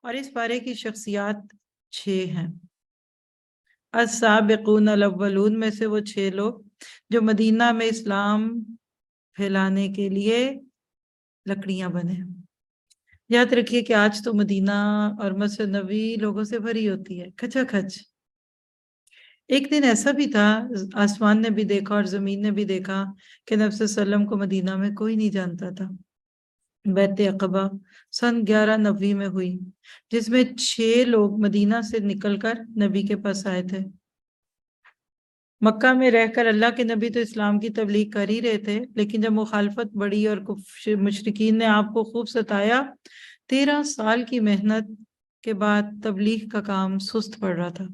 اور اس پارے کی شخصیات 6 ہیں۔ السابقون الاولون میں سے وہ 6 لوگ جو مدینہ میں اسلام پھیلانے کے لیے لکڑیاں بنے۔ یاد رکھیے کہ آج تو مدینہ اور مسجد نبوی لوگوں سے بھری ہوتی ہے، کھچا کھچ۔ ایک دن ایسا بھی تھا، آسمان نے بھی دیکھا اور زمین نے بھی دیکھا کہ نبی صلی اللہ علیہ وسلم کو مدینہ میں کوئی نہیں جانتا تھا۔ بیعت عقبہ سن 1190 میں ہوئی، جس میں 6 لوگ مدینہ سے نکل کر نبی کے پاس آئے تھے۔ مکہ میں رہ کر اللہ کے نبی تو اسلام کی تبلیغ کر ہی رہے تھے، لیکن جب مخالفت بڑھی اور مشرکین نے آپ کو خوب ستایا، 13 سال کی محنت کے بعد تبلیغ کا کام سست پڑ رہا تھا،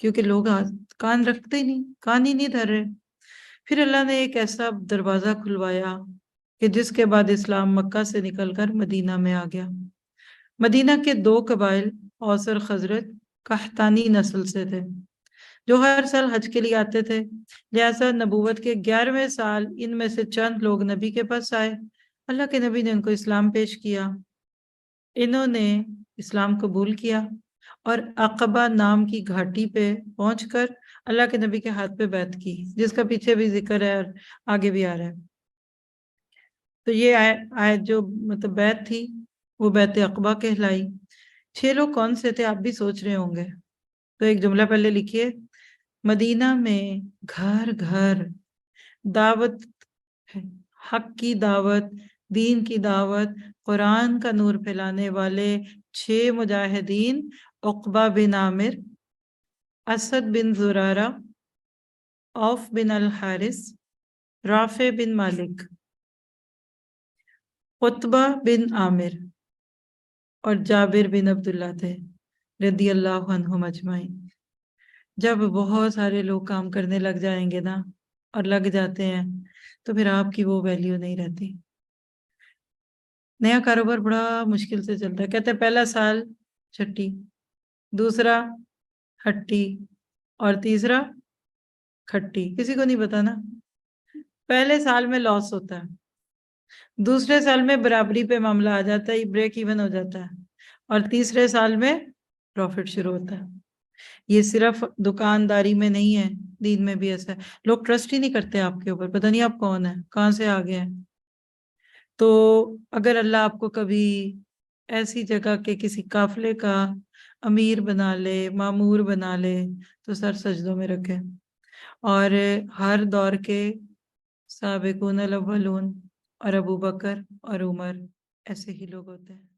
کیونکہ لوگ کان رکھتے ہی نہیں، کان ہی نہیں دھر رہے۔ پھر اللہ نے ایک ایسا دروازہ کھلوایا کہ جس کے بعد اسلام مکہ سے نکل کر مدینہ میں آ گیا۔ مدینہ کے 2 قبائل اوس اور خزرج قحطانی نسل سے تھے، جو ہر سال حج کے لیے آتے تھے، لہٰذا نبوت کے 11ویں سال ان میں سے چند لوگ نبی کے پاس آئے۔ اللہ کے نبی نے ان کو اسلام پیش کیا، انہوں نے اسلام قبول کیا اور عقبہ نام کی گھاٹی پہ پہنچ کر اللہ کے نبی کے ہاتھ پہ بیعت کی، جس کا پیچھے بھی ذکر ہے اور آگے بھی آ رہا ہے۔ تو یہ آیت جو مطلب بیعت تھی وہ بیعت عقبہ کہلائی۔ 6 لوگ کون سے تھے آپ بھی سوچ رہے ہوں گے، تو ایک جملہ پہلے لکھیے۔ مدینہ میں گھر گھر دعوت ہے، حق کی دعوت، دین کی دعوت، قرآن کا نور پھیلانے والے 6 مجاہدین، عقبہ بن عامر، اسد بن زرارہ، عوف بن الحارث، رافع بن مالک، قطبہ بن عامر اور جابر بن عبداللہ تھے رضی اللہ عنہم اجمعین۔ جب بہت سارے لوگ کام کرنے لگ جائیں گے نا، اور لگ جاتے ہیں، تو پھر آپ کی وہ ویلیو نہیں رہتی۔ نیا کاروبار بڑا مشکل سے چلتا ہے، کہتے ہیں پہلا سال چھٹی، دوسرا ہٹی اور تیسرا کھٹی۔ کسی کو نہیں پتا نا، پہلے سال میں لاس ہوتا ہے، دوسرے سال میں برابری پہ معاملہ آ جاتا ہے، بریک ایون ہو جاتا ہے، اور تیسرے سال میں پروفٹ شروع ہوتا ہے۔ یہ صرف دکانداری میں نہیں ہے، دین میں بھی ایسا ہے۔ لوگ ٹرسٹ ہی نہیں کرتے آپ کے اوپر، پتہ نہیں آپ کون ہیں، کہاں سے آگے ہیں۔ تو اگر اللہ آپ کو کبھی ایسی جگہ کے کسی قافلے کا امیر بنا لے، مامور بنا لے، تو سر سجدوں میں رکھے۔ اور ہر دور کے سابقون الاولون اور ابو بکر اور عمر ایسے ہی لوگ ہوتے ہیں۔